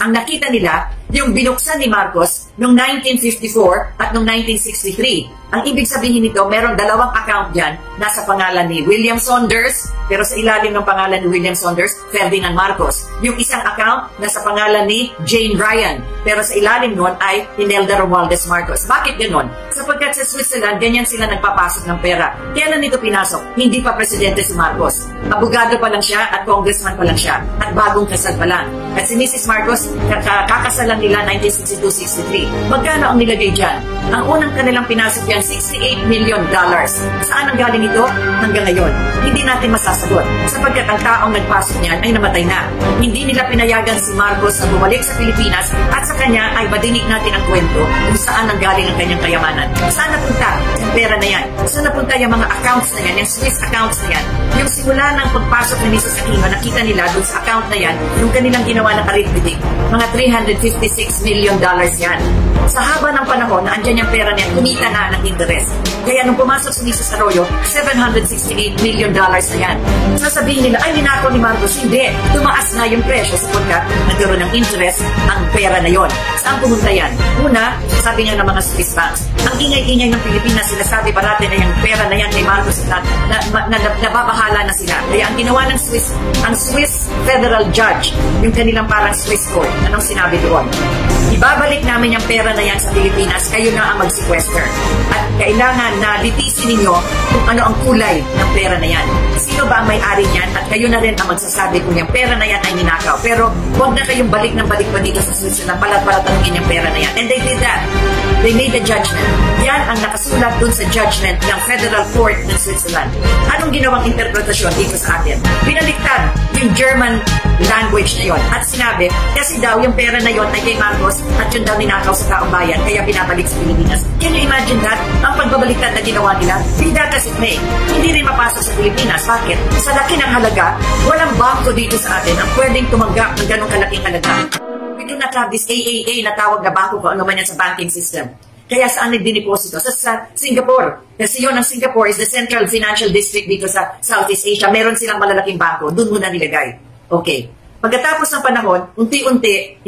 Ang nakita nila, yung binuksan ni Marcos noong 1954 at noong 1963. Ang ibig sabihin nito, merong dalawang account dyan, nasa pangalan ni William Saunders, pero sa ilalim ng pangalan ni William Saunders, Ferdinand Marcos. Yung isang account, nasa pangalan ni Jane Ryan, pero sa ilalim nun ay Imelda Romualdez Marcos. Bakit ganon? Sapagkat sa Switzerland, ganyan sila nagpapasok ng pera. Kailan nito pinasok? Hindi pa presidente si Marcos. Abogado pa lang siya at congressman pa lang siya. At bagong kasal pa lang. At si Mrs. Marcos, kakasalan nila 1962-63. Magkano ang nilagay dyan? Ang unang kanilang pinasok yan, $68 million. Saan ang galing ito? Hanggang ngayon, hindi natin masasagot. Sapagkat ang taong nagpasok niyan ay namatay na. Hindi nila pinayagan si Marcos na bumalik sa Pilipinas at sa kanya ay madinig natin ang kwento kung saan ang galing ang kanyang kayamanan. Saan napunta yung pera na yan? Saan napunta yung mga accounts na yan, yung Swiss accounts na yan? Yung simula ng pagpasok ni Mrs. Aquino, nakita nila doon sa account na yan, yung kanilang ginawa ng arithmetic, mga $356 million yan. Sa haba ng panahon na andyan yung pera na yan, kumita na ng interest. Kaya nung pumasok si Mrs. Arroyo, $768 million na yan. Sasabihin nila, ay ninakaw ni Marcos. Hindi. Tumaas na yung presyo sapagkat nagkaroon ng interest ang pera na yon. Saan pumunta yan? Una, sabi nga ng mga Swiss banks, ang ingay-ingay ng Pilipinas, sila sabi parati na yung pera na yan kay Marcos na nababahala na sila. Kaya ang ginawa ng ang Swiss Federal Judge, yung kanilang parang Swiss court, anong sinabi doon? Ibabalik namin yung pera na yan sa Pilipinas, kayo na ang mag-sequester. At kailangan na litisin ninyo kung ano ang kulay ng pera na yan. Sino ba ang may-ari niyan? At kayo na rin ang magsasabi kung yung pera na yan ay ninakaw. Pero huwag na kayong balik ng balik pa dito sa Switzerland, palat-palatanungin yung pera na yan. And they did that. They made a judgment. Yan ang nakasulat dun sa judgment ng Federal Court ng Switzerland. Anong ginawang interpretasyon dito sa atin? Pinaliktad yung German language na yon. At sinabi, kasi daw yung pera na yon ay kay Marcos at yun daw ninakaw sa taong bayan, kaya binabalik sa Pilipinas. Can you imagine that? Ang pagbabaliktad na ginawa nila, be that as it may, hindi rin mapasok sa Pilipinas. Bakit? Sa laki ng halaga, walang bangko dito sa atin ang pwedeng tumanggap ng ganong kalaking halaga. We do not have this AAA na tawag na bangko kung ano man yan sa banking system. Kaya saan nagdiniposito? Sa Singapore. Kasi yun, ang Singapore is the central financial district dito sa Southeast Asia. Meron silang malalaking bangko. Doon muna nilagay. Okay. Pagkatapos ng panahon, unti-unti,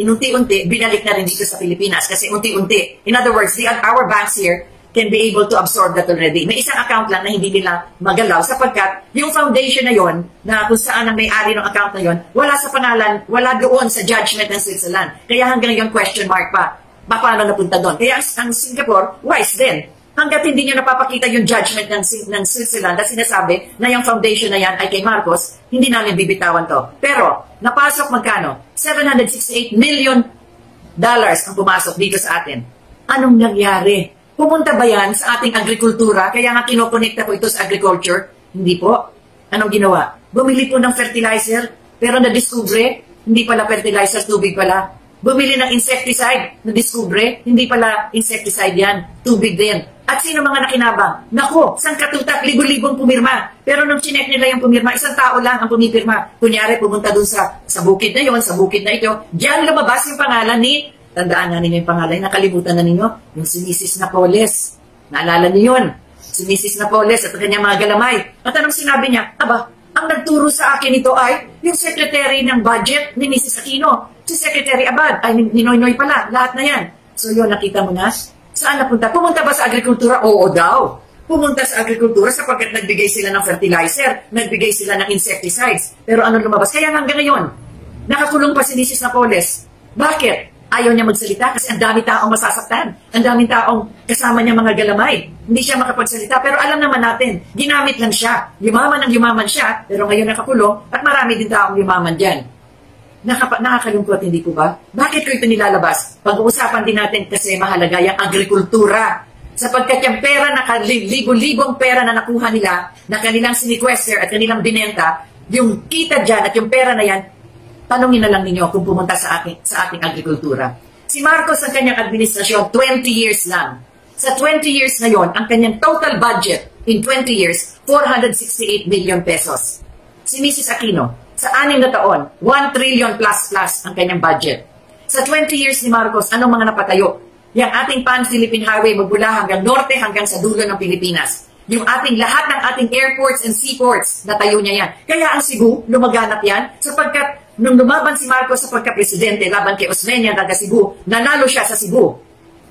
binalik na rin dito sa Pilipinas. Kasi unti-unti. In other words, our banks here can be able to absorb that already. May isang account lang na hindi nila magalaw sapagkat yung foundation na yon, na kung saan ang may-ari ng account na yon, wala sa pangalan, wala doon sa judgment ng Switzerland. Kaya hanggang yung question mark pa. Paano napunta doon? Kaya ang Singapore, wise din. Hanggat hindi nyo napapakita yung judgment ng Switzerland at sinasabi na yung foundation na yan ay kay Marcos, hindi namin bibitawan to. Pero, napasok magkano? $768 million ang pumasok dito sa atin. Anong nangyari? Pumunta ba yan sa ating agrikultura? Kaya nga kinokonekta ko ito sa agriculture? Hindi po. Anong ginawa? Bumili po ng fertilizer, pero na-discover, hindi pala fertilizer, tubig pala. Bumili ng insecticide, na-discover, hindi pala insecticide yan, tubig din. At sino mga nakinabang? Nako, sangkatutak, libo-libong pumirma. Pero nung chinek nila yung pumirma, isang tao lang ang pumipirma. Kunyari, pumunta dun sa bukid na yon, sa bukid na ito. Diyan lumabas yung pangalan ni, tandaan na ninyo yung pangalan, nakalimutan na ninyo, yung si Mrs. Napoles. Naalala niyo yun? Si Mrs. Napoles at kanyang mga galamay. At anong sinabi niya? Aba, ang nagturo sa akin ito ay yung secretary ng budget ni Mrs. Aquino. Si Secretary Abad, ay ni Noynoy pala, lahat na yan. So yun, nakita mo na? Saan napunta? Pumunta ba sa agrikultura? Oo daw. Pumunta sa agrikultura sapagkat nagbigay sila ng fertilizer, nagbigay sila ng insecticides. Pero ano lumabas? Kaya hanggang ngayon, nakakulong pa si Mrs. Napoles. Bakit? Ayaw niya magsalita kasi ang dami taong masasaktan. Ang daming taong kasama niya mga galamay. Hindi siya makapagsalita. Pero alam naman natin, ginamit lang siya. Yumaman ang yumaman siya, pero ngayon nakakulong at marami din taong yumaman dyan. Nakakalungkot, hindi po ba? Bakit ko ito nilalabas? Pag-uusapan din natin kasi mahalaga yung agrikultura. Sapagkat yung pera, libo-libong pera na nakuha nila, na kanilang siniquester at kanilang binenta, yung kita dyan at yung pera na yan, tanongin na lang ninyo kung pumunta sa ating agrikultura. Si Marcos ang kanyang administrasyon, 20 years lang. Sa 20 years na yon, ang kanyang total budget in 20 years, 468 million pesos. Si Mrs. Aquino, sa 6 na taon, 1 trillion plus ang kanyang budget. Sa 20 years ni Marcos, anong mga napatayo? Yung ating Pan-Philippine Highway magmula hanggang norte hanggang sa dulo ng Pilipinas. Yung lahat ng ating airports and seaports, natayo niya yan. Kaya ang Cebu, lumaganap yan, sapagkat Nung lumaban si Marcos sa pagka-presidente laban kay Osmeña taga Cebu, nanalo siya sa Cebu.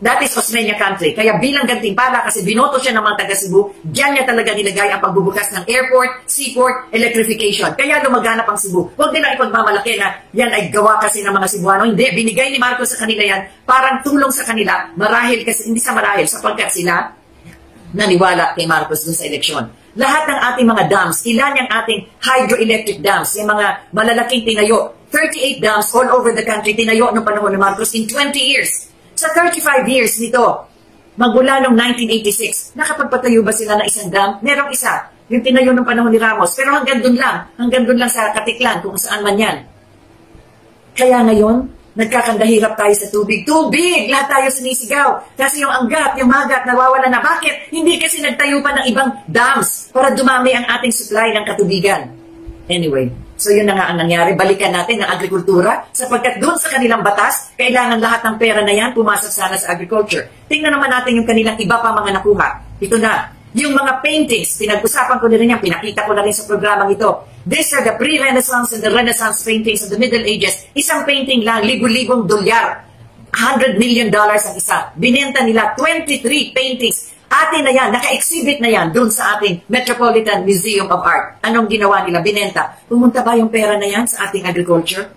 That is Osmeña country. Kaya bilang gantimpala kasi binoto siya ng mga taga Cebu, diyan niya talaga nilagay ang pagbubukas ng airport, seaport, electrification. Kaya lumaganap ang Cebu. Huwag nila ipagmamalaki na yan ay gawa kasi ng mga Cebuano. Hindi, binigay ni Marcos sa kanila yan, parang tulong sa kanila, marahil kasi, hindi sa marahil, sapagkat sila naniwala kay Marcos dun sa eleksyon. Lahat ng ating mga dams, ilan yung ating hydroelectric dams, yung mga malalaking tinayo, 38 dams all over the country, tinayo noong panahon ni Marcos in 20 years. Sa 35 years nito, magmula noong 1986, nakapagpatayo ba sila ng isang dam? Merong isa, yung tinayo ng panahon ni Ramos, pero hanggang dun lang sa Katiklan, kung saan man yan. Kaya ngayon, nagkakandahirap tayo sa tubig. Tubig! Lahat tayo sinisigaw. Kasi yung anggat, yung magat, nawawala na. Bakit? Hindi kasi nagtayo pa ng ibang dams para dumami ang ating supply ng katubigan. Anyway, so yun na nga ang nangyari. Balikan natin ang agrikultura sapagkat doon sa kanilang batas, kailangan lahat ng pera na yan pumasok sana sa agriculture. Tingnan naman natin yung kanilang iba pa mga nakuha. Ito na. Yung mga paintings, pinag-usapan ko na rin yan, pinakita ko na rin sa programang ito. These are the pre-Renaissance and the Renaissance paintings of the Middle Ages. Isang painting lang, libo-libong dolyar. $100 million ang isa. Binenta nila 23 paintings. Atin na yan, naka-exhibit na yan doon sa ating Metropolitan Museum of Art. Anong ginawa nila? Binenta. Pumunta ba yung pera na yan sa ating agriculture?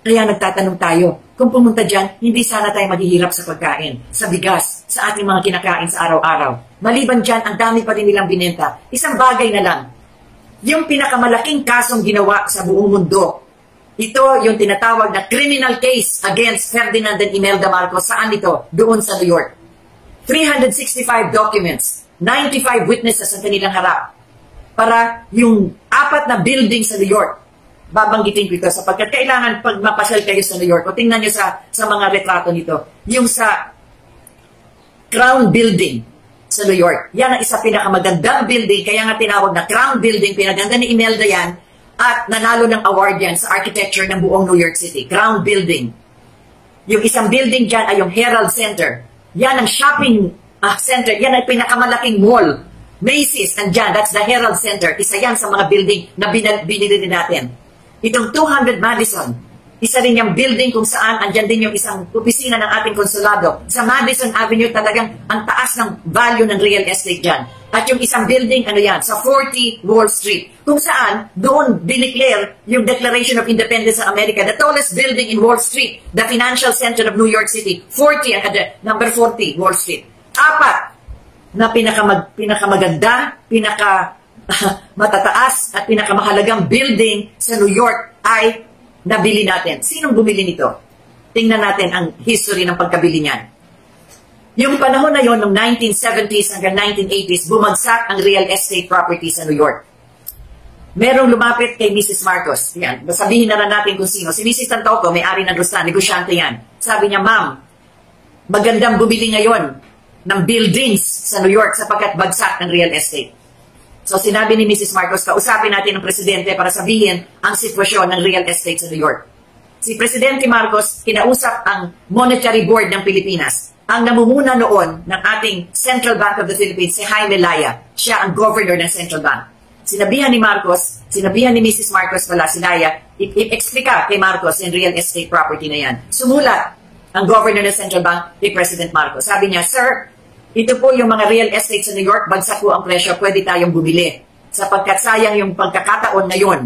Kaya nagtatanong tayo, kung pumunta dyan, hindi sana tayo maghihirap sa pagkain, sa bigas, sa ating mga kinakain sa araw-araw. Maliban dyan, ang dami pa rin nilang binenta. Isang bagay na lang, yung pinakamalaking kasong ginawa sa buong mundo, ito yung tinatawag na criminal case against Ferdinand and Imelda Marcos. Saan ito? Doon sa New York. 365 documents, 95 witnesses ang kanilang harap para yung 4 na building sa New York. Babanggitin ko ito sapagkat kailangan pag mapasyal kayo sa New York o tingnan nyo sa mga retrato nito. Yung sa Crown Building sa New York. Yan ang isa pinakamagandang building. Kaya nga tinawag na Crown Building. Pinaganda ni Imelda yan at nanalo ng award yan sa architecture ng buong New York City. Crown Building. Yung isang building dyan ay yung Herald Center. Yan ang shopping center. Yan ay pinakamalaking mall. Macy's andyan. That's the Herald Center. Isa yan sa mga building na binili din natin. Itong 200 Madison, isa rin yung building kung saan andyan din yung isang opisina ng ating konsulado. Sa Madison Avenue talagang ang taas ng value ng real estate dyan. At yung isang building, ano yan, sa 40 Wall Street. Kung saan, doon dineclare yung Declaration of Independence ng America, the tallest building in Wall Street, the financial center of New York City, 40, number 40 Wall Street. 4 na pinakamaganda, matataas at pinakamahalagang building sa New York ay nabili natin. Sinong bumili nito? Tingnan natin ang history ng pagkabili niyan. Yung panahon na yon, ng 1970s hanggang 1980s, bumagsak ang real estate property sa New York. Merong lumapit kay Mrs. Marcos. Yan, sabihin na natin kung sino. Si Mrs. Tantoco, may-ari ng Ruslan, negosyante yan. Sabi niya, ma'am, magandang bumili ngayon ng buildings sa New York sapagkat bagsak ng real estate. So sinabi ni Mrs. Marcos, kausapin natin ang presidente para sabihin ang sitwasyon ng real estate sa New York. Si Presidente Marcos, kinausap ang Monetary Board ng Pilipinas. Ang namumuna noon ng ating Central Bank of the Philippines, si Jaime Laya. Siya ang governor ng Central Bank. Sinabihan ni Mrs. Marcos pala, si Laya, i-explika kay Marcos yung real estate property na yan. Sumulat ang governor ng Central Bank kay President Marcos. Sabi niya, sir, ito po yung mga real estate sa New York, bagsak po ang presyo, pwede tayong bumili. Sapagkat sayang yung pagkakataon ngayon.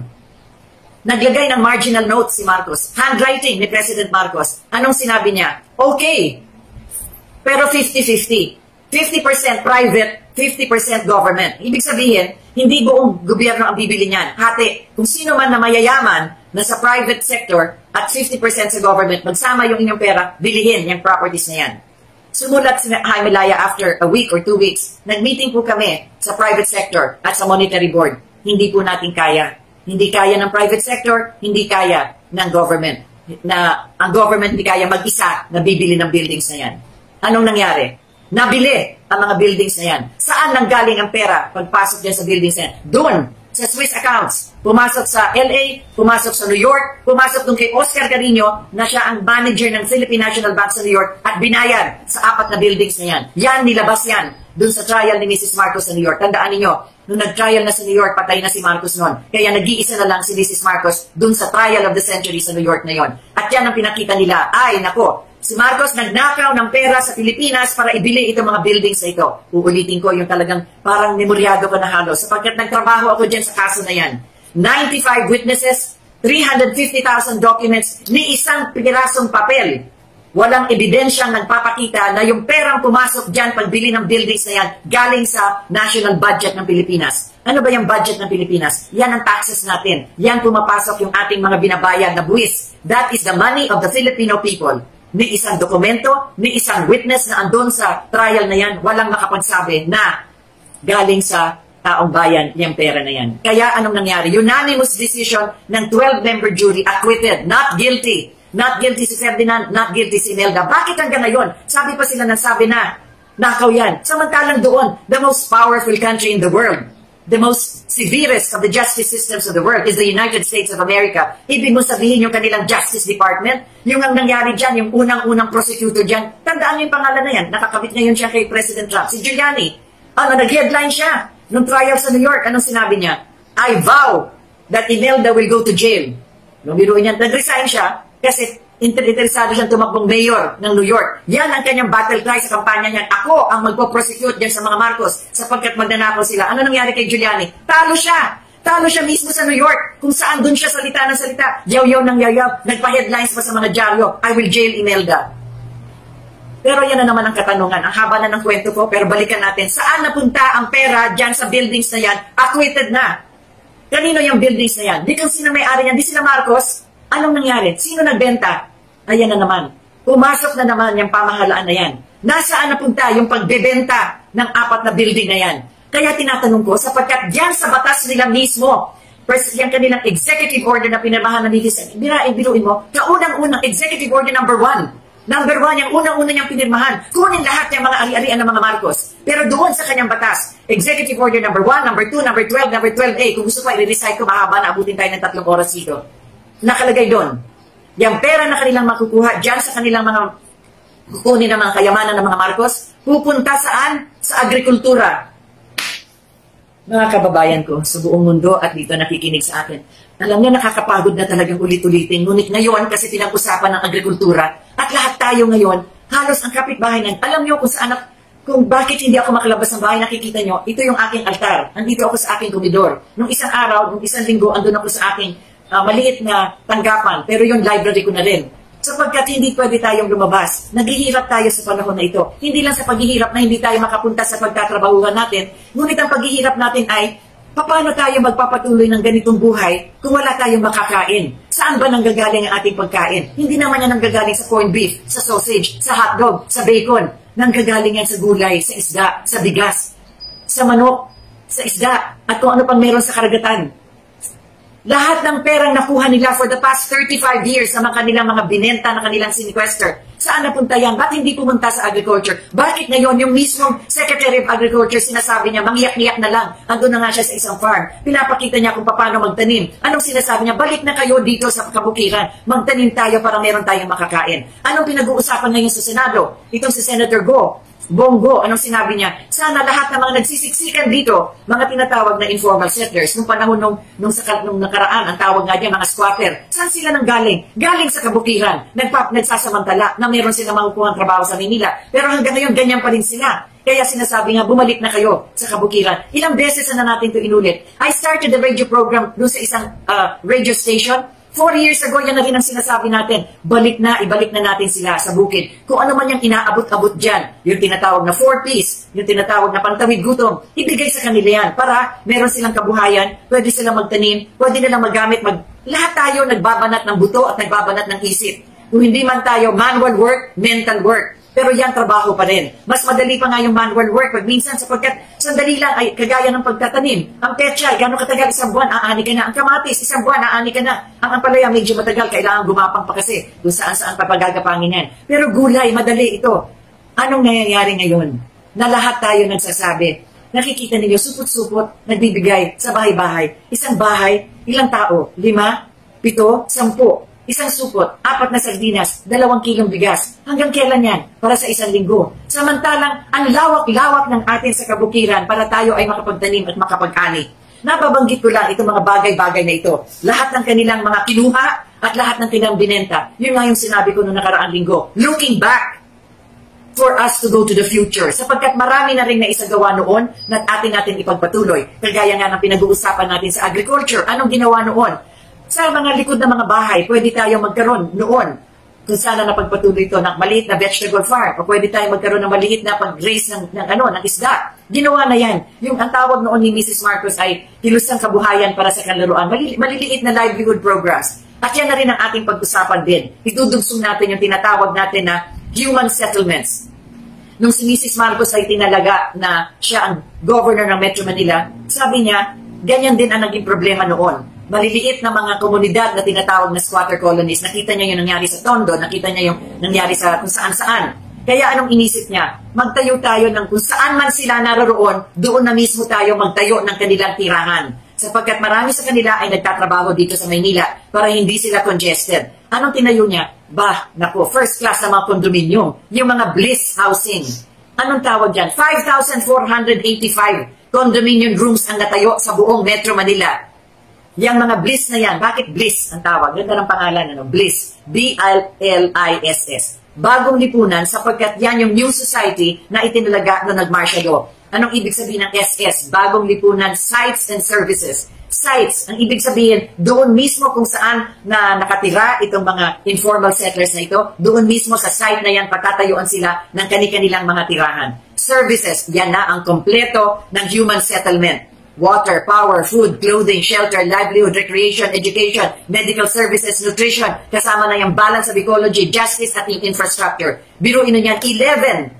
Naglagay ng marginal note si Marcos. Handwriting ni President Marcos. Anong sinabi niya? Okay, pero 50-50. 50% private, 50% government. Ibig sabihin, hindi buong gobyerno ang bibili niyan. Hati, kung sino man na mayayaman na sa private sector at 50% sa government, magsama yung inyong pera, bilihin yung properties na yan. Sumulat si Jaime Laya after a week or 2 weeks. Nag-meeting po kami sa private sector at sa monetary board. Hindi po natin kaya. Hindi kaya ng private sector, hindi kaya ng government. Ang government hindi kaya mag-isa na bibili ng buildings na yan. Anong nangyari? Nabili ang mga buildings na yan. Saan nanggaling ang pera pagpasok dyan sa buildings na yan? Doon, sa Swiss accounts. Pumasok sa LA, pumasok sa New York, pumasok doon kay Oscar Carino na siya ang manager ng Philippine National Bank sa New York at binayad sa 4 na buildings na yan. Yan, nilabas yan dun sa trial ni Mrs. Marcos sa New York. Tandaan ninyo, nung nag-trial na sa New York, patay na si Marcos noon. Kaya nag-iisa na lang si Mrs. Marcos dun sa trial of the century sa New York na yon. At yan ang pinakita nila. Ay, nako, si Marcos nagnakaw ng pera sa Pilipinas para ibili itong mga buildings na ito. Uulitin ko yung talagang parang memoryado ko na halos sapagkat nagtrabaho ako dyan sa kaso na yan. 95 witnesses, 350,000 documents, ni isang pirasong papel. Walang ebidensyang nagpapakita na yung perang pumasok dyan pagbili ng buildings na yan galing sa national budget ng Pilipinas. Ano ba yung budget ng Pilipinas? Yan ang taxes natin. Yan pumapasok yung ating mga binabayad na buwis. That is the money of the Filipino people. Ni isang dokumento, ni isang witness na andun sa trial na yan, walang makapagsabi na galing sa taong bayan yung pera na yan. Kaya anong nangyari? Unanimous decision ng 12-member jury, acquitted, not guilty. Not guilty si Ferdinand, not guilty si Imelda. Bakit hanggang ngayon? Sabi pa sila ng sabi na, nakaw yan. Samantalang doon, the most powerful country in the world, the most severest of the justice systems of the world is the United States of America. Ibig mo sabihin yung kanilang Justice Department, yung ang nangyari dyan, yung unang-unang prosecutor dyan, tandaan niyo yung pangalan na yan, nakakabit ngayon siya kay President Trump, si Giuliani. Nag-headline siya nung trial sa New York. Anong sinabi niya? I vow that Imelda will go to jail. Nung biruin niya, nag-resign siya, kasi interesado siyang tumakbong mayor ng New York. Yan ang kanyang battle cry sa kampanya niyan. Ako ang magpo-prosecute dyan sa mga Marcos sapagkat magnanakaw sila. Ano nangyari kay Giuliani? Talo siya! Talo siya mismo sa New York kung saan doon siya salita ng salita. Yaw-yaw ng yaw-yaw. Nagpa-headlines pa sa mga dyaryo. I will jail Imelda. Pero yan na naman ang katanungan. Ang haba na ng kwento ko, pero balikan natin. Saan napunta ang pera dyan sa buildings na yan? Acquitted na. Kanino yung buildings na yan? Di kung sino may-ari yan. Di sila Marcos. Anong nangyari? Sino nagbenta? Ayan na naman. Pumasok na naman yung pamahalaan na yan. Nasaan napunta yung pagbebenta ng 4 na building na yan? Kaya tinatanong ko, sapagkat yan sa batas nila mismo, yung kanilang executive order na pinirmahan na nilisa, biruin mo, kaunang-unang executive order number 1. Number 1, yung unang-una niyang pinirmahan. Kunin lahat ng mga ari-arian ng mga Marcos. Pero doon sa kanyang batas, executive order number 1, number 2, number 12, number 12A, kung gusto ko, i-recite ko mahaba na abutin tayo ng 3 oras dito. Nakalagay doon. Yung pera na kanilang makukuha dyan sa kanilang mga kukunin ng mga kayamanan ng mga Marcos, pupunta saan? Sa agrikultura. Mga kababayan ko sa buong mundo at dito nakikinig sa akin. Alam niyo, nakakapagod na talagang ulit-ulitin. Ngunit ngayon, kasi pinag-usapan ng agrikultura, at lahat tayo ngayon, halos ang kapitbahay nan. Alam niyo kung bakit hindi ako makalabas ng bahay, nakikita niyo, ito yung aking altar. Nandito ako sa aking komedor. Nung isang araw, nung isang linggo, andun ako sa aking maliit na tanggapan, pero yung library ko na rin. Sapagkat hindi pwede tayong lumabas. Naghihirap tayo sa panahon na ito. Hindi lang sa paghihirap na hindi tayo makapunta sa pagtatrabahuhan natin, ngunit ang paghihirap natin ay, paano tayo magpapatuloy ng ganitong buhay kung wala tayong makakain? Saan ba nanggagaling ang ating pagkain? Hindi naman yan nanggagaling sa corned beef, sa sausage, sa hotdog, sa bacon. Nanggagaling yan sa gulay, sa isda, sa bigas, sa manok, sa isda, at kung ano pang meron sa karagatan. Lahat ng perang nakuha nila for the past 35 years sa kanilang mga binenta na kanilang sinequester. Saan napunta yan? Ba't hindi pumunta sa agriculture? Bakit ngayon yung mismong Secretary of Agriculture sinasabi niya, mangyak-ngyak na lang, andun na nga siya sa isang farm. Pinapakita niya kung paano magtanim. Anong sinasabi niya? Balik na kayo dito sa kabukiran. Magtanim tayo para meron tayong makakain. Anong pinag-uusapan ngayon sa Senado? Itong si Senator Bongo, anong sinabi niya? Sana lahat ng mga nagsisiksikan dito, mga tinatawag na informal settlers, nung panahon nung nakaraan, ang tawag nga diyan, mga squatter, saan sila nang galing? Galing sa kabukiran, nagsasamantala na meron silang makukuha trabaho sa Manila. Pero hanggang ngayon, ganyan pa rin sila. Kaya sinasabi nga, bumalik na kayo sa kabukiran. Ilang beses na natin ito inulit. I started the radio program doon sa isang radio station. 4 years ago, yan na rin ang sinasabi natin. Ibalik na natin sila sa bukid. Kung ano man yung inaabot-abot dyan, yung tinatawag na 4Ps, yung tinatawag na pantawid gutom, ibigay sa kanila yan para meron silang kabuhayan, pwede silang magtanim, pwede nilang magamit. Lahat tayo nagbabanat ng buto at nagbabanat ng isip. Kung hindi man tayo manual work, mental work. Pero yan, trabaho pa rin. Mas madali pa nga yung manual work pag minsan sapagkat sandali lang ay kagaya ng pagtatanim. Ang petsa, gano'ng katagal, 1 buwan, aani ka na. Ang kamatis, 1 buwan, aani ka na. Ang ampalaya, medyo matagal, kailangan gumapang pa kasi kung saan-saan pa pagagapangin yan. Pero gulay, madali ito. Anong nangyayari ngayon? Na lahat tayo nagsasabi, nakikita ninyo, supot-supot, nagbibigay sa bahay-bahay. Isang bahay, ilang tao? 5, 7, 10. isang supot, 4 na sardinas, 2 kilong bigas. Hanggang kailan yan? Para sa 1 linggo. Samantalang, ang lawak-lawak ng atin sa kabukiran para tayo ay makapagtanim at makapag-ani. Nababanggit ko lang itong mga bagay-bagay na ito. Lahat ng kanilang mga kinuha at lahat ng kanilang binenta. Yun nga yung sinabi ko noong nakaraang linggo. Looking back for us to go to the future. Sapagkat marami na rin na isagawa noon na atin natin ipagpatuloy. Kagaya nga ng pinag-uusapan natin sa agriculture. Anong ginawa noon? Sa mga likod ng mga bahay, pwede tayo magkaroon noon kung sana napagpatuloy ito ng maliit na vegetable farm o pwede tayo magkaroon ng maliit na pag-raise ng isda. Ginawa na yan. Yung ang tawag noon ni Mrs. Marcos ay kilusang kabuhayan para sa kanlaruan. Maliliit na livelihood programs. At yan na rin ang ating pag-usapan din. Itudugsong natin yung tinatawag natin na human settlements. Nung si Mrs. Marcos ay tinalaga na siya ang governor ng Metro Manila, sabi niya, ganyan din ang naging problema noon. Maliliit na mga komunidad na tinatawag na squatter colonies. Nakita niya yung nangyari sa Tondo, nakita niya yung nangyari sa kung saan-saan. Kaya anong inisip niya? Magtayo tayo ng kung saan man sila naroon, doon na mismo tayo magtayo ng kanilang tirahan. Sapagkat marami sa kanila ay nagtatrabaho dito sa Maynila para hindi sila congested. Anong tinayo niya? Naku, first class na mga kondominium. Yung mga bliss housing. Anong tawag dyan? 5,485 condominium rooms ang natayo sa buong Metro Manila. Yang mga bliss na yan. Bakit bliss ang tawag? Ganda ng pangalan, Bliss. B-L-L-I-S-S. Bagong lipunan sapagkat yan yung new society na itinalaga na nag-martial law. Anong ibig sabihin ng SS? Bagong lipunan, sites and services. Sites, ang ibig sabihin, doon mismo kung saan na nakatira itong mga informal settlers na ito, doon mismo sa site na yan, patatayuan sila ng kani-kanilang mga tirahan. Services, yan na ang kompleto ng human settlement. Water, power, food, clothing, shelter, livelihood, recreation, education, medical services, nutrition, kasama na yung balance of ecology, justice, at yung infrastructure. Biruin na yan, 11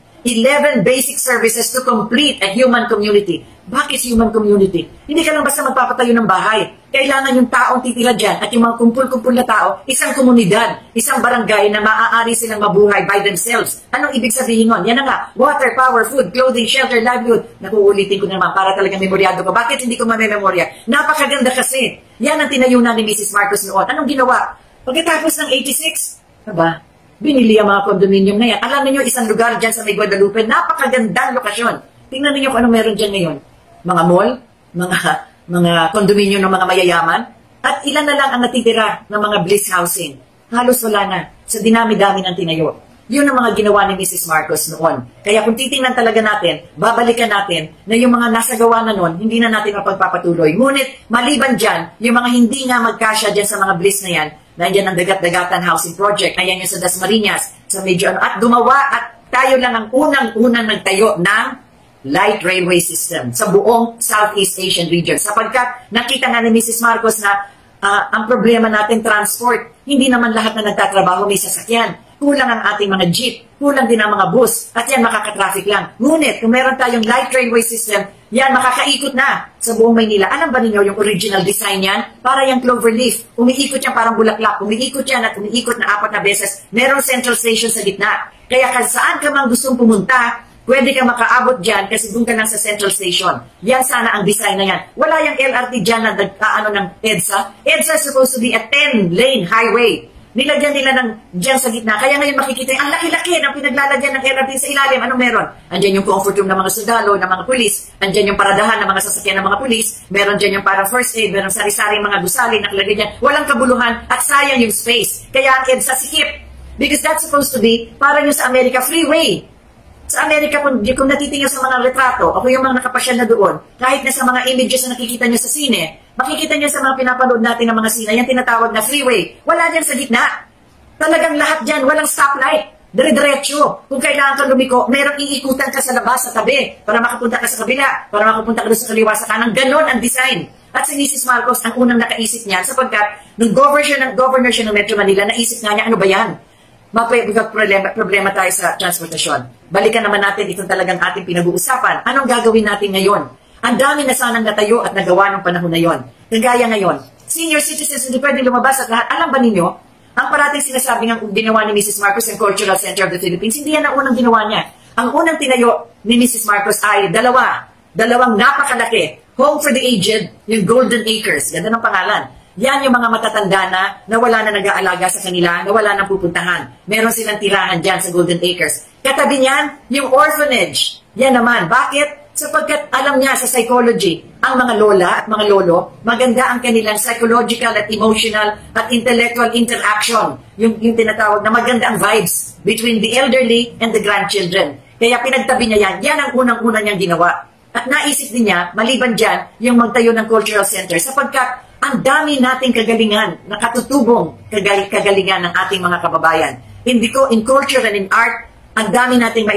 basic services to complete a human community. Bakit human community? Hindi ka lang basta magpapatayo ng bahay. Kailangan yung taong titira dyan at yung mga kumpul-kumpul na tao, isang komunidad, isang barangay na maaari silang mabuhay by themselves. Anong ibig sabihin nun? Yan na nga, water, power, food, clothing, shelter, livelihood. Nakuulitin ko naman para talagang memoryado ko. Bakit hindi ko mamememorya? Napakaganda kasi. Yan ang tinayo na ni Mrs. Marcos noon. Anong ginawa? Pagkatapos ng 86, binili ang mga condominium na yan. Alam niyo isang lugar dyan sa May Guadalupe, napakagandang lokasyon. Tingnan niyo kung ano meron dyan ngayon. Mga mall, mga condominium ng mga mayayaman, at ilan na lang ang natitira ng mga bliss housing. Halos wala na sa dinami-dami ng tinayo. Yun ang mga ginawa ni Mrs. Marcos noon. Kaya kung titingnan talaga natin, babalikan natin na yung mga nasa gawa na noon, hindi na natin mapagpapatuloy. Ngunit, maliban dyan, yung mga hindi nga magkasya dyan sa mga bliss na yan, nandiyan ang Dagat-Dagatan Housing Project, ayan yung sa Dasmariñas, sa medyo at gumawa at tayo lang ang unang-unang nagtayo ng light railway system sa buong Southeast Asian region. Sapagkat nakita nga ni Mrs. Marcos na ang problema natin transport, hindi naman lahat na nagtatrabaho may sasakyan. Kulang ang ating mga jeep, kulang din ang mga bus, at yan makaka-traffic lang. Ngunit, kung meron tayong light railway system, yan makakaikot na sa buong Maynila. Alam ba ninyo yung original design yan? Para yung cloverleaf. Umiikot yan parang bulaklak. Umiikot yan at umiikot na 4 na beses. Merong central station sa gitna. Kaya kung saan ka mang gustong pumunta, pwede kang makaabot dyan kasi doon ka lang sa central station. Yan sana ang design na yan. Wala yung LRT dyan na ng EDSA. EDSA is supposed to be a 10-lane highway. Nilagyan nila dyan sa gitna. Kaya ngayon makikita ang laki-laki ng pinaglalagyan ng LRT sa ilalim. Anong meron? Andyan yung comfort room ng mga sundalo, ng mga pulis. Andyan yung paradahan ng mga sasakyan ng mga pulis. Meron dyan yung parang first aid. Meron sari-saring mga gusali nakalagay dyan. Walang kabuluhan at sayang yung space. Kaya ang EDSA sikip. Because that's supposed to be parang yung sa America freeway. Sa Amerika, kung natitingin sa mga retrato, ako yung mga nakapasyal na doon, kahit na sa mga images na nakikita nyo sa sine, makikita nyo sa mga pinapanood natin ng mga sine, yung tinatawag na freeway, wala dyan sa gitna. Talagang lahat dyan, walang stoplight. Dire-diretso. Kung kailangan kang lumiko, merong iikutan ka sa labas, sa tabi, para makapunta ka sa kabila, para makapunta ka doon sa kaliwa, sa kanan. Ganon ang design. At si Mrs. Marcos, ang unang nakaisip niyan, sapagkat nung governor siya ng Metro Manila, naisip nga niya, ano ba yan? Problema tayo sa transportasyon. Balikan naman natin itong talagang ating pinag-uusapan. Anong gagawin natin ngayon? Ang dami na sanang natayo at nagawa ng panahon na yon. Kagaya ngayon, senior citizens hindi pwedeng lumabas at lahat. Alam ba ninyo, ang parating sinasabi ng ginawa ni Mrs. Marcos ang Cultural Center of the Philippines, hindi yan ang unang ginawa niya. Ang unang tinayo ni Mrs. Marcos ay dalawang napakalaki. Home for the Aged, yung Golden Acres. Ganda ng pangalan. Yan yung mga matatanda na wala na nag-aalaga sa kanila, na wala nang pupuntahan. Meron silang tirahan dyan sa Golden Acres. Katabi niyan, yung orphanage. Yan naman. Bakit? Sapagkat alam niya sa psychology, ang mga lola at mga lolo, maganda ang kanilang psychological at emotional at intellectual interaction. Yung tinatawag na maganda ang vibes between the elderly and the grandchildren. Kaya pinagtabi niya yan. Yan ang unang-una niyang ginawa. At naisip din niya, maliban dyan, yung magtayo ng cultural center. Sapagkat ang dami nating kagalingan, nakatutubong kagalingan ng ating mga kababayan. In culture and in art, ang dami nating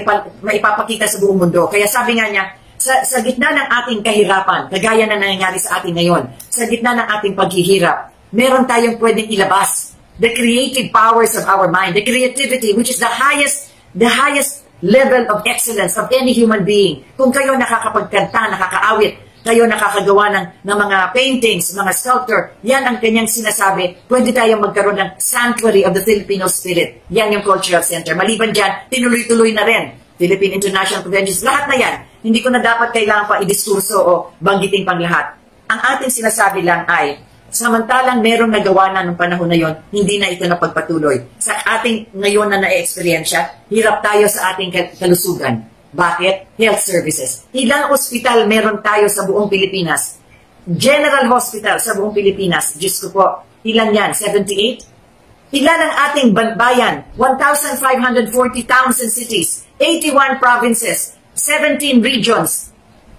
maipapakita sa buong mundo. Kaya sabi nga niya, sa gitna ng ating kahirapan, kagaya na nangyayari sa atin ngayon, sa gitna ng ating paghihirap, meron tayong pwedeng ilabas. The creative powers of our mind, the creativity, which is the highest level of excellence of any human being. Kung kayo nakakapagkanta, nakakaawit, kayo nakakagawa ng mga paintings, mga sculptor, yan ang kanyang sinasabi, pwede tayong magkaroon ng sanctuary of the Filipino spirit. Yan yung cultural center. Maliban dyan, tinuloy-tuloy na rin. Philippine International Conventions, lahat na yan. Hindi ko na dapat kailangan pa idiskurso o banggitin pang lahat. Ang ating sinasabi lang ay, samantalang merong nagawa na nung panahon na yon, hindi na ito napagpatuloy. Sa ating ngayon na na-experiensya, hirap tayo sa ating kalusugan. Bakit? Health services. Ilang ospital meron tayo sa buong Pilipinas? General Hospital sa buong Pilipinas, Diyos ko po, ilan yan? 78? Ilan ang ating bayan? 1,540 towns and cities, 81 provinces, 17 regions.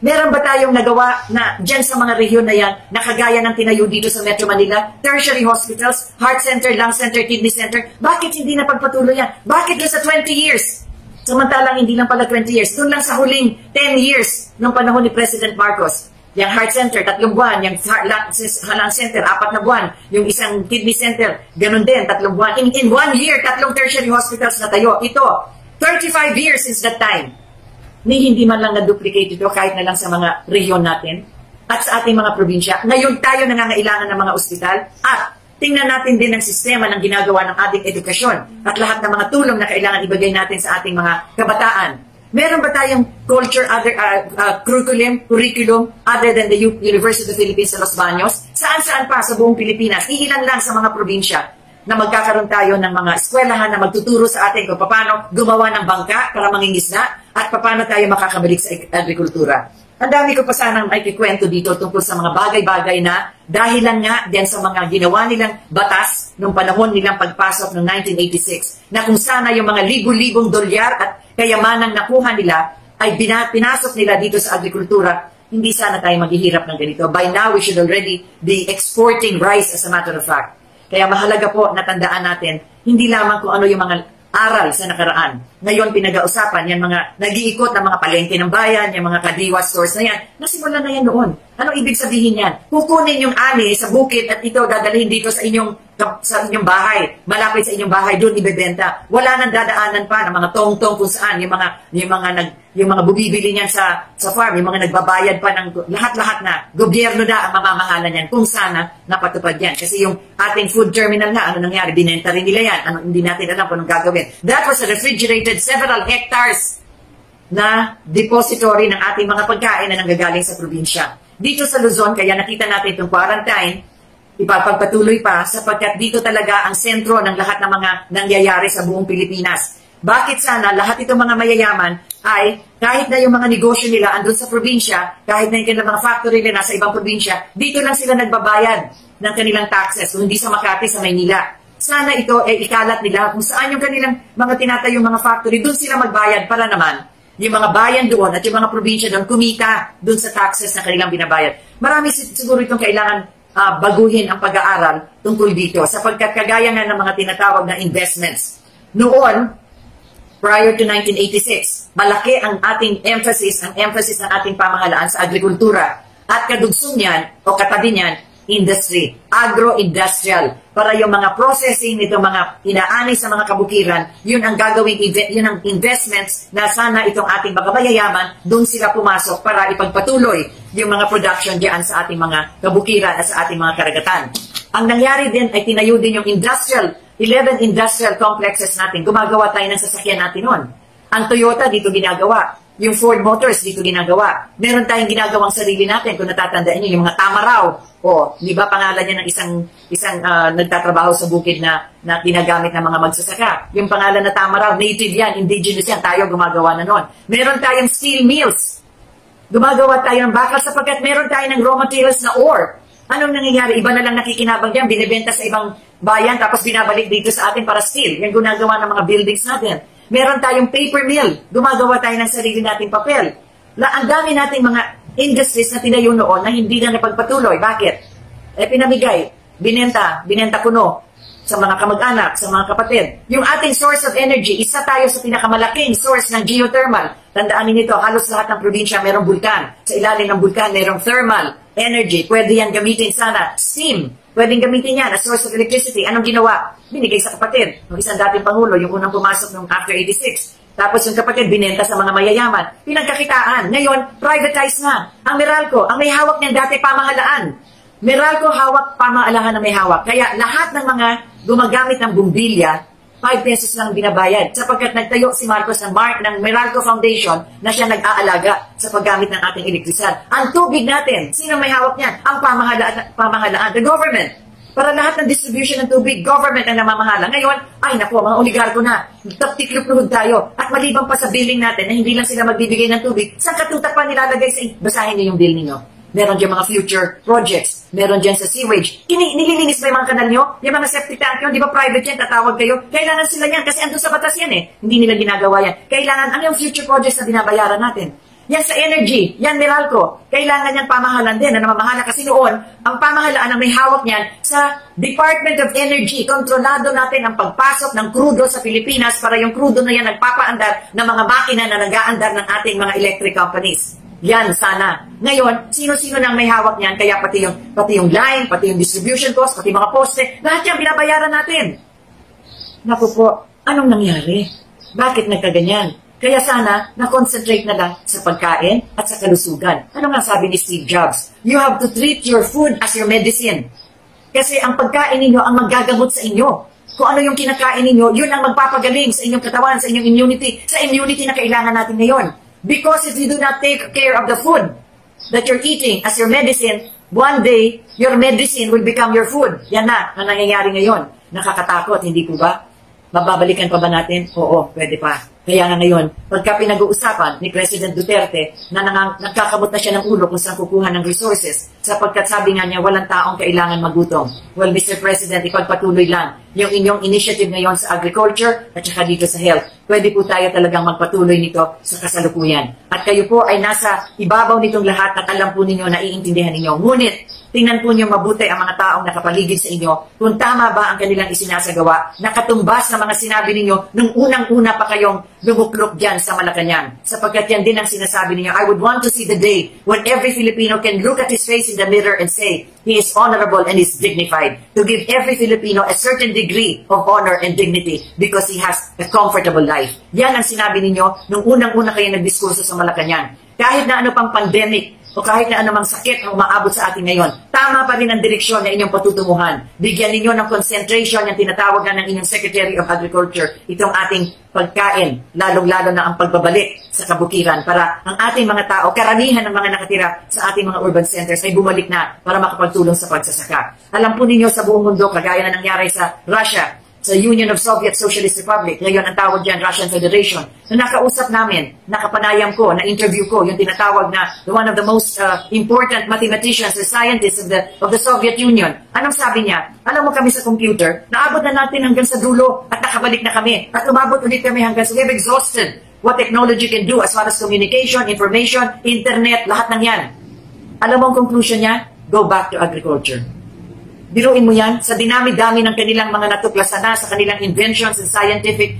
Meron ba tayong nagawa na dyan sa mga rehiyon na yan, na kagaya ng tinayo dito sa Metro Manila, tertiary hospitals, heart center, lung center, kidney center? Bakit hindi na pagpatuloy yan? Bakit doon sa 20 years? Samantalang hindi lang pala 20 years. Doon lang sa huling 10 years ng panahon ni President Marcos. Yung heart center, 3 buwan. Yung lung center, 4 na buwan. Yung isang kidney center, ganun din, 3 buwan. In 1 year, 3 tertiary hospitals na tayo. Ito, 35 years since that time. Hindi man lang na-duplicate ito kahit na lang sa mga rehiyon natin at sa ating mga probinsya. Ngayon tayo nangangailangan ng mga ospital at tingnan natin din ang sistema ng ginagawa ng ating edukasyon at lahat ng mga tulong na kailangan ibigay natin sa ating mga kabataan. Meron ba tayong culture, curriculum other than the University of the Philippines sa Los Baños? Saan-saan pa sa buong Pilipinas? Iilan lang sa mga probinsya na magkakaroon tayo ng mga eskwelahan na magtuturo sa atin kung paano gumawa ng bangka para mangingisda at paano tayo makakabalik sa agrikultura. Ang dami ko pa sanang ikikwento dito tungkol sa mga bagay-bagay na dahilan nga din sa mga ginawa nilang batas nung panahon nilang pagpasok noong 1986 na kung sana yung mga libu-libong dolyar at kayamanang nakuha nila ay pinasok nila dito sa agrikultura, hindi sana tayo maghihirap ng ganito. By now, we should already be exporting rice as a matter of fact. Kaya mahalaga po na tandaan natin, hindi lamang kung ano yung mga aral sa nakaraan. Ngayon pinag-ausapan, yan mga nag-iikot ng mga palengke ng bayan, yung mga kadiwa stores na yan, nasimulan na yan noon. Ano ibig sabihin yan? Kukunin yung ani sa bukid at ito dadalhin dito sa inyong bahay, malapit sa inyong bahay, doon ibebenta. Wala nang dadaanan pa ng mga tong-tong kung saan, yung mga bumibili niyan sa farm, yung mga nagbabayad pa ng lahat-lahat na gobyerno na ang mamamahalan yan kung sana napatupad yan. Kasi yung ating food terminal nga, ano nangyari? Binenta rin nila yan. Hindi natin alam kung anong gagawin. That was a refrigerated several hectares na depository ng ating mga pagkain na nanggagaling sa probinsya. Dito sa Luzon, kaya nakita natin itong quarantine, ipapagpatuloy pa sapagkat dito talaga ang sentro ng lahat ng mga nangyayari sa buong Pilipinas. Bakit sana lahat itong mga mayayaman ay kahit na yung mga negosyo nila andun sa probinsya, kahit na yung mga factory nila sa ibang probinsya, dito lang sila nagbabayad ng kanilang taxes, kung hindi sa Makati, sa Maynila. Sana ito ay ikalat nila kung saan yung kanilang mga tinatayong mga factory, doon sila magbayad para naman yung mga bayan doon at yung mga probinsya doon kumita doon sa taxes na kanilang binabayad. Marami siguro itong kailangan baguhin ang pag-aaral tungkol dito sapagkat kagaya nga ng mga tinatawag na investments. Noon, prior to 1986, malaki ang ating emphasis ng ating pamahalaan sa agrikultura at kadugsong niyan o katabi niyan, industry, agro-industrial, para yung mga processing nito, mga inaani sa mga kabukiran, yun ang gagawing, yun ang investments na sana itong ating mga mayayaman, doon sila pumasok para ipagpatuloy yung mga production diyan sa ating mga kabukiran at sa ating mga karagatan. Ang nangyari din ay tinayo din yung 11 industrial complexes natin. Gumagawa tayo ng sasakyan natin noon. Ang Toyota dito ginagawa. Yung Ford Motors, dito ginagawa. Meron tayong ginagawang sarili natin, kung natatandaan niyo, yung mga Tamaraw. O, di ba pangalan niya ng isang nagtatrabaho sa bukid na ginagamit ng mga magsasaka. Yung pangalan na Tamaraw, native yan, indigenous yan, tayo gumagawa na nun. Meron tayong steel mills. Gumagawa tayo ng bakal sapagkat meron tayo ng raw materials na ore. Anong nangyayari? Iba na lang nakikinabang dyan, binibenta sa ibang bayan, tapos binabalik dito sa atin para steel. Yung ginagawa ng mga buildings natin. Meron tayong paper mill. Gumagawa tayo ng sarili nating papel. Ang dami nating mga industries na tinayo noon na hindi na napagpatuloy. Bakit? Pinamigay, binenta kuno sa mga kamag-anak, sa mga kapatid. Yung ating source of energy, isa tayo sa pinakamalaking source ng geothermal. Tandaan niyo ito, halos lahat ng probinsya mayroong bulkan. Sa ilalim ng bulkan, mayroong thermal energy. Pwede yan gamitin sana. Steam. Pwedeng gamitin yan as source of electricity. Anong ginawa? Binigay sa kapatid. Yung isang dating Pangulo, yung unang pumasok nung after 86. Tapos yung kapatid, binenta sa mga mayayaman. Pinagkakitaan. Ngayon, privatize na. Ang Meralco, ang may hawak niyan dati pamahalaan. Meralco hawak, pamahalaan na may hawak. Kaya lahat ng mga gumagamit ng bumbilya, 5 pesos lang binabayad. Sapagkat nagtayo si Marcos ng Meralco Foundation na siya nag-aalaga sa paggamit ng ating elektrisidad. Ang tubig natin, sino may hawak niyan? Ang pamahalaan, the government. Para lahat ng distribution ng tubig, government ang namamahala. Ngayon, ay naku, mga oligarko na. Tiklop-luhod tayo. At maliban pa sa billing natin na hindi lang sila magbibigay ng tubig, saan katutak pa nilalagay sa basahin niyo yung bill ninyo? Meron dyan mga future projects. Meron dyan sa sewage. Nililinis ba yung mga kanal nyo? Yung mga septic tank yun, di ba private yan, tatawag kayo? Kailangan sila yan kasi andun sa batas yan eh. Hindi nila ginagawa yan. Kailangan, ano yung future projects na binabayaran natin? Yan sa energy, yan Meralco. Kailangan yan pamahalan din na namamahala kasi noon, ang pamahalaan ang may hawak niyan sa Department of Energy. Kontrolado natin ang pagpasok ng crudo sa Pilipinas para yung crudo na yan nagpapaandar ng mga makina na nag-aandar ng ating mga electric companies. Yan sana. Ngayon, sino-sino nang may hawak niyan, kaya pati yung line, pati yung distribution cost, pati mga poste, lahat yan binabayaran natin. Naku po, anong nangyari? Bakit nagkaganyan? Kaya sana, na-concentrate na lang sa pagkain at sa kalusugan. Ano nga sabi ni Steve Jobs? You have to treat your food as your medicine. Kasi ang pagkain ninyo ang maggagamot sa inyo. Kung ano yung kinakain ninyo, yun ang magpapagaling sa inyong katawan, sa inyong immunity, sa immunity na kailangan natin ngayon. Because if you do not take care of the food that you're eating as your medicine, one day, your medicine will become your food. Yan na, ang nangyayari ngayon. Nakakatakot, hindi po ba? Mababalikan pa ba natin? Oo, pwede pa. Kaya nga ngayon, pagka pinag-uusapan ni President Duterte na nagkakamot na siya ng ulo kung saan kukuha ng resources, sapagkat sabi nga niya, walang taong kailangan magutom. Well, Mr. President, ipagpatuloy lang yung inyong initiative ngayon sa agriculture at saka dito sa health. Pwede po tayo talagang magpatuloy nito sa kasalukuyan. At kayo po ay nasa ibabaw nitong lahat at alam po ninyo, naiintindihan ninyo. Ngunit, tingnan po niyo mabuti ang mga taong nakapaligid sa inyo kung tama ba ang kanilang isinasagawa, nakatumbas na mga sinabi ninyo nung unang-una pa kayong lumuklok dyan sa Malacanang. Sapagkat yan din ang sinasabi ninyo, I would want to see the day when every Filipino can look at his face in the mirror and say, he is honorable and is dignified. To give every Filipino a certain degree of honor and dignity because he has a comfortable life. Yan ang sinabi ninyo nung unang-una kayo nagdiskurso sa Malacanang. Kahit na ano pang pandemic, o kahit na anumang sakit ang umaabot sa atin ngayon, tama pa rin ang direksyon na inyong patutunguhan. Bigyan ninyo ng concentration yung tinatawag na ng inyong Secretary of Agriculture, itong ating pagkain, lalong-lalo na ang pagbabalik sa kabukiran para ang ating mga tao, karamihan ng mga nakatira sa ating mga urban centers ay bumalik na para makapagtulong sa pagsasaka. Alam po ninyo sa buong mundo, kagaya na nangyari sa Russia, sa Union of Soviet Socialist Republic, ngayon ang tawag dyan, Russian Federation, na nakausap namin, nakapanayam ko, na-interview ko, yung tinatawag na one of the most important mathematicians or scientists of the Soviet Union. Anong sabi niya? Alam mo kami sa computer, naabot na natin hanggang sa dulo at nakabalik na kami. At umabot ulit kami hanggang sa we've exhausted what technology can do as far as communication, information, internet, lahat ng yan. Alam mo ang conclusion niya? Go back to agriculture. Biruin mo yan, sa dinami-dami ng kanilang mga natuklasan na, sa kanilang inventions and scientific,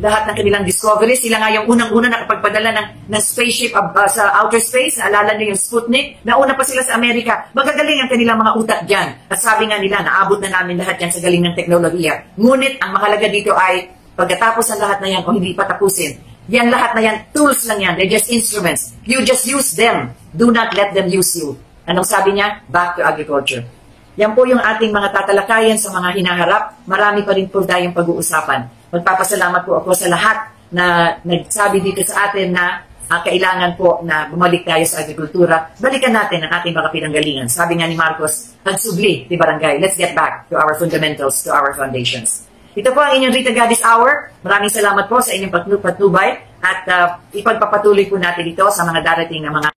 lahat ng kanilang discoveries. Sila nga yung unang-una nakapagpadala ng spaceship sa outer space. Naalala niyo yung Sputnik. Nauna pa sila sa Amerika. Magagaling ang kanilang mga utak dyan. At sabi nga nila, naabot na namin lahat yan sa galing ng teknolohiya. Ngunit, ang mahalaga dito ay, pagkatapos ang lahat na yan, o hindi pa tapusin, yan lahat na yan, tools lang yan. They're just instruments. You just use them. Do not let them use you. Anong sabi niya? Back to agriculture. Yan po yung ating mga tatalakayan sa mga hinaharap. Marami pa rin po tayong pag-uusapan. Magpapasalamat po ako sa lahat na nagsabi dito sa atin na kailangan po na bumalik tayo sa agrikultura, balikan natin ang ating mga pinanggalingan. Sabi nga ni Marcos, pagsubli, di barangay, let's get back to our fundamentals, to our foundations. Ito po ang inyong Rita Gadis Hour. Maraming salamat po sa inyong patnubay at ipagpapatuloy po natin ito sa mga darating na mga